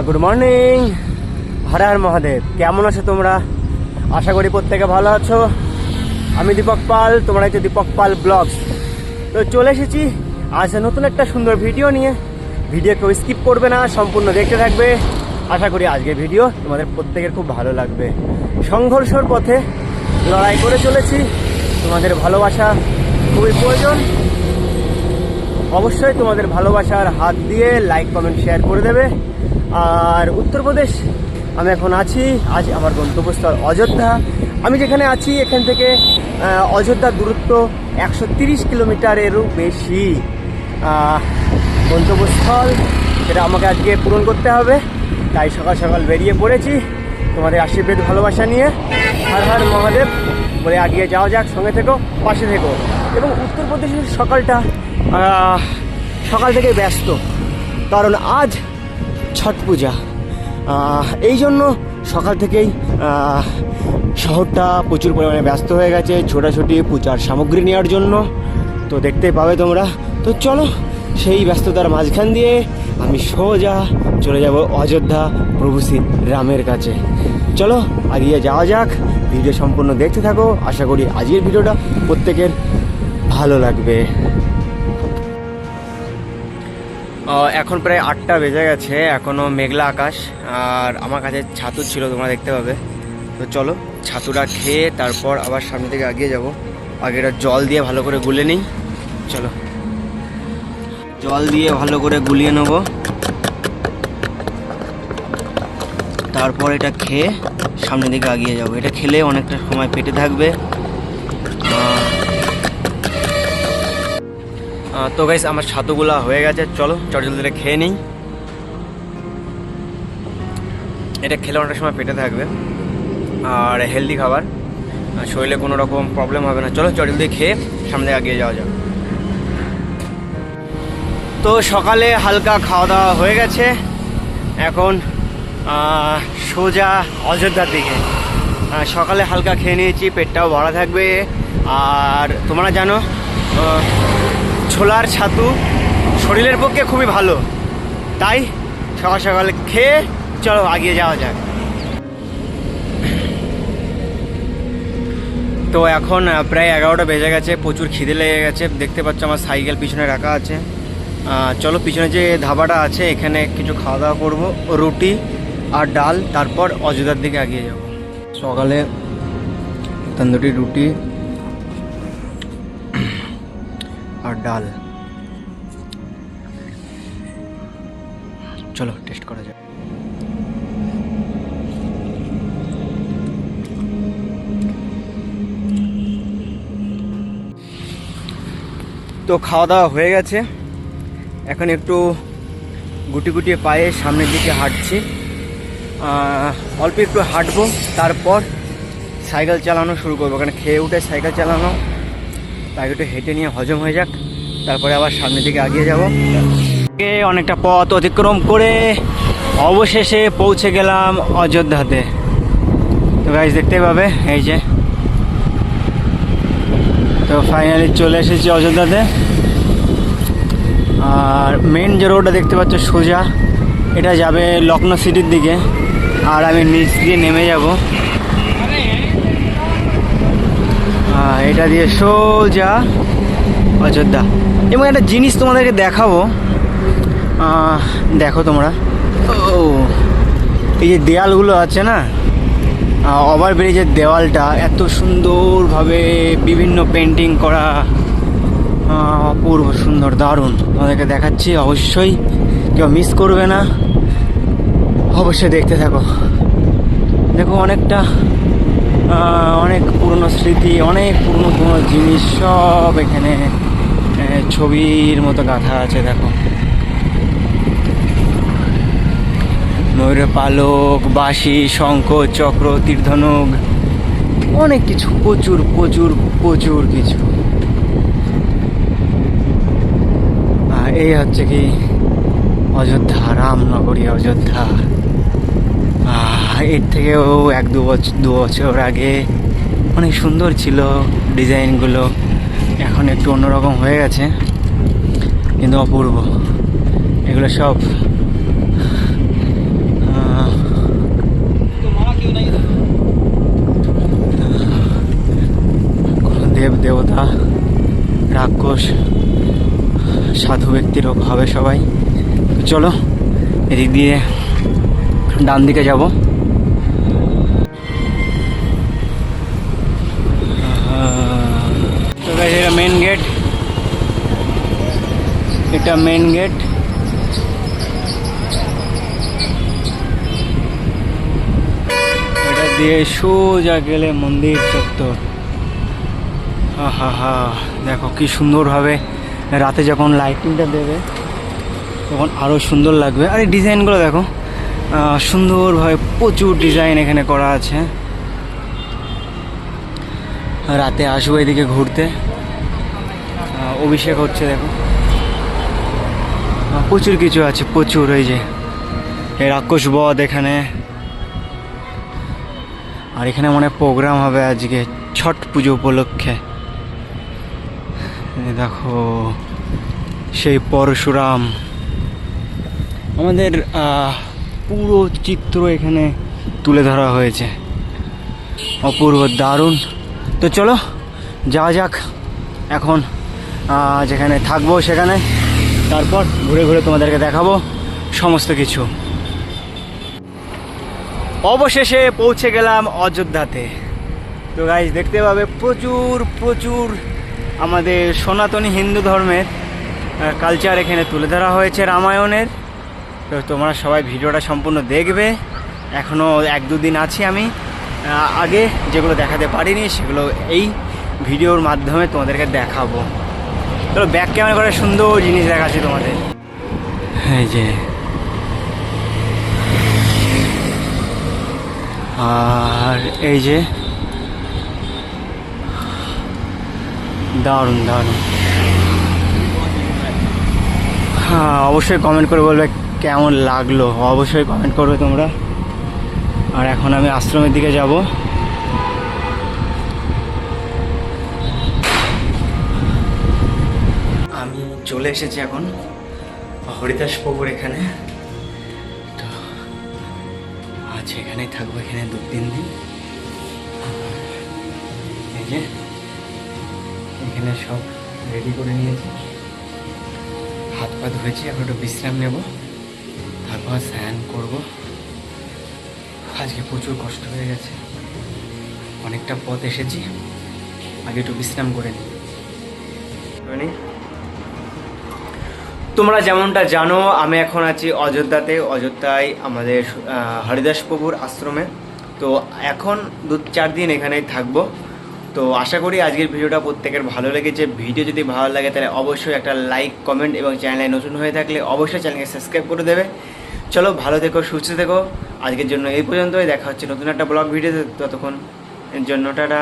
Good morning, Har Har Mahadev. কেমন আছো তোমরা? আশা করি প্রত্যেকে ভালো আছো। আমি দীপক পাল, তোমরা হচ্ছে দীপক পাল ব্লগস। তো চলে এসেছি আজ নতুন একটা সুন্দর ভিডিও নিয়ে। ভিডিও কেউ স্কিপ করবে না, সম্পূর্ণ দেখতে থাকবে। আশা করি আজকের ভিডিও তোমাদের প্রত্যেকের খুব ভালো লাগবে। সংঘর্ষের পথে লড়াই করে চলেছি, তোমাদের ভালোবাসা খুবই প্রয়োজন। অবশ্যই তোমাদের ভালোবাসার হাত দিয়ে লাইক কমেন্ট শেয়ার করে দেবে। আর উত্তরপ্রদেশ আমি এখন আছি, আজ আমার গন্তব্যস্থল অযোধ্যা। আমি যেখানে আছি এখান থেকে অযোধ্যার দূরত্ব 130 কিলোমিটারেরও বেশি। গন্তব্যস্থল সেটা আমাকে আজকে পূরণ করতে হবে, তাই সকাল সকাল বেরিয়ে পড়েছি তোমাদের আশীর্বাদ ভালোবাসা নিয়ে। হর হর মহাদেব বলে এগিয়ে যাওয়া যাক, সঙ্গে থেকো, পাশে থেকো। এবং উত্তরপ্রদেশের সকালটা সকাল থেকে ব্যস্ত, কারণ আজ ছট পূজা। এই জন্য সকাল থেকেই শহরটা প্রচুর পরিমাণে ব্যস্ত হয়ে গেছে ছোটাছুটি পূজার সামগ্রী নেওয়ার জন্য। তো দেখতেই পাবে তোমরা। তো চলো, সেই ব্যস্ততার মাঝখান দিয়ে আমি সোজা চলে যাব অযোধ্যা প্রভু শ্রী রামের কাছে। চলো এগিয়ে যাওয়া যাক, ভিডিও সম্পূর্ণ দেখতে থাকো। আশা করি আজকের ভিডিওটা প্রত্যেকের ভালো লাগবে। এখন প্রায় 8টা বেজে গেছে, এখনও মেঘলা আকাশ। আর আমার কাছে ছাতু ছিল, তোমরা দেখতে পাবে। তো চলো ছাতুটা খেয়ে তারপর আবার সামনে থেকে এগিয়ে যাব। আগে এটা জল দিয়ে ভালো করে গুলে নিই। চলো জল দিয়ে ভালো করে গুলিয়ে নেব, তারপর এটা খেয়ে সামনের দিকে এগিয়ে যাব। এটা খেলে অনেকটা সময় পেটে থাকবে। তো গাইস, আমার ছাতুগুলা হয়ে গেছে। চলো চটজলদি খেয়ে নিই। এটা খেলে অনেকটা সময় পেটে থাকবে আর হেলদি খাবার, শরীরে কোনো রকম প্রবলেম হবে না। চলো চটজলদি খেয়ে সামনে এগিয়ে যাওয়া যাক। তো সকালে হালকা খাওয়া দাওয়া হয়ে গেছে, এখন সোজা অযোধ্যার দিকে। সকালে হালকা খেয়ে নিয়েছি, পেটটাও ভরা থাকবে। আর তোমরা জানো ছোলার ছাতু শরীরের পক্ষে খুবই ভালো, তাই সকাল সকাল খেয়ে চলো এগিয়ে যাওয়া যাক। তো এখন প্রায় 11টা বেজে গেছে, প্রচুর খিদে লেগে গেছে। দেখতে পাচ্ছ আমার সাইকেল পিছনে রাখা আছে। চলো পিছনে যে ধাবাটা আছে এখানে কিছু খাওয়া দাওয়া করবো, রুটি আর ডাল, তারপর অযোধ্যার দিকে এগিয়ে যাব। সকালে তন্দুরি রুটি আর ডাল। চলো টেস্ট করা যাক। তো খাওয়া দাওয়া হয়ে গেছে, এখন একটু গুটি গুটিয়ে পায়ে সামনের দিকে হাঁটছি। অল্প একটু হাঁটবো, তারপর সাইকেল চালানো শুরু করবো। কারণ খেয়ে উঠে সাইকেল চালানো, তাই একটু হেঁটে নিয়ে হজম হয়ে যাক, তারপরে আবার সামনের দিকে এগিয়ে যাব। অনেকটা পথ অতিক্রম করে অবশেষে পৌঁছে গেলাম অযোধ্যাতে। তো গাইস দেখতে পাবে, এই যে তো ফাইনালি চলে এসেছি অযোধ্যাতে। আর মেন যে রোডটা দেখতে পাচ্ছ সোজা, এটা যাবে লখনৌ সিটির দিকে, আর আমি নিচ দিয়ে নেমে যাব। এটা দিয়ে সোজা অযোধ্যা। এবং একটা জিনিস তোমাদেরকে দেখাবো, দেখো তোমরা। ও এই যে দেয়ালগুলো আছে না, ওভারব্রিজের দেওয়ালটা এত সুন্দরভাবে বিভিন্ন পেন্টিং করা, অপূর্ব সুন্দর, দারুণ। তোমাদেরকে দেখাচ্ছি, অবশ্যই কেউ মিস করবে না, অবশ্যই দেখতে থাকো। দেখো অনেকটা অনেক পুরনো স্মৃতি, অনেক পুরনো পুরনো জিনিস সব এখানে ছবির মতো গাঁথা আছে। দেখো ময়ূরের পালক, বাঁশি, শঙ্খ, চক্র, তীরধনুক, অনেক কিছু, প্রচুর প্রচুর প্রচুর কিছু। এই হচ্ছে কি অযোধ্যা, রামনগরী অযোধ্যা। এর থেকেও 1-2 বছর আগে অনেক সুন্দর ছিল ডিজাইনগুলো, এখন একটু অন্যরকম হয়ে গেছে, কিন্তু অপূর্ব। এগুলো সব সাধু ব্যক্তির হবে সবাই। তো চলো এদিক দিয়ে ডান দিকে যাব। তো গাইস এটা মেন গেট, এটা মেন গেট। এটা দিয়ে সোজা গেলে মন্দির চত্বর। হা দেখো কি সুন্দরভাবে রাতে যখন লাইটিংটা দেবে তখন আরও সুন্দর লাগবে। আর এই ডিজাইনগুলো দেখো সুন্দরভাবে, প্রচুর ডিজাইন এখানে করা আছে। রাতে আসবো এদিকে ঘুরতে। অভিষেক হচ্ছে দেখো, প্রচুর কিছু আছে, প্রচুর। এই যে এই রাক্ষস বধ এখানে। আর এখানে মনে হয় প্রোগ্রাম হবে আজকে ছট পুজো উপলক্ষে। দেখো সেই পরশুরাম, আমাদের পুরো চিত্র এখানে তুলে ধরা হয়েছে, অপূর্ব, দারুণ। তো চলো যাওয়া যাক এখন যেখানে থাকবো সেখানে, তারপর ঘুরে ঘুরে তোমাদেরকে দেখাবো সমস্ত কিছু। অবশেষে পৌঁছে গেলাম অযোধ্যাতে। তো গাইস দেখতে পাবে প্রচুর প্রচুর আমাদের সনাতনী হিন্দু ধর্মের কালচার এখানে তুলে ধরা হয়েছে রামায়ণের। তো তোমরা সবাই ভিডিওটা সম্পূর্ণ দেখবে। এখনও 1-2 দিন আছি আমি, আগে যেগুলো দেখাতে পারিনি সেগুলো এই ভিডিওর মাধ্যমে তোমাদেরকে দেখাবো। তো ব্যাক ক্যামেরা করে সুন্দর জিনিস দেখাচ্ছি তোমাদের। এই যে আর এই যে দারুণ দারুণ। হ্যাঁ অবশ্যই কমেন্ট করে বলবে কেমন লাগলো, অবশ্যই কমেন্ট করবে তোমরা। আর এখন আমি আশ্রমের দিকে যাব। আমি চলে এসেছি এখন হরিদাস প্রভুর এখানে। তো আজ এখানেই থাকবো, এখানে 2-3 দিন। এই যে এখানে সব রেডি করে নিয়েছি, হাত পা ধুয়েছি, এখন একটু বিশ্রাম নেব, তারপর স্নান করব। আজকে প্রচুর কষ্ট হয়ে গেছে, অনেকটা পথ এসেছি, আগে একটু বিশ্রাম করে নিই। তোমরা যেমনটা জানো আমি এখন আছি অযোধ্যাতে। অযোধ্যায় আমাদের হরিদাস প্রভুর আশ্রমে। তো এখন 2-4 দিন এখানেই থাকবো। তো আশা করি আজকের ভিডিওটা প্রত্যেকের ভালো লেগেছে। ভিডিও যদি ভালো লাগে তাহলে অবশ্যই একটা লাইক, কমেন্ট এবং চ্যানেলে নতুন হয়ে থাকলে অবশ্যই চ্যানেলকে সাবস্ক্রাইব করে দেবে। চলো ভালো থেকো, সুস্থ থেকো। আজকের জন্য এই পর্যন্তই, দেখা হচ্ছে নতুন একটা ব্লগ ভিডিওতে। ততক্ষণ এর জন্য টাটা।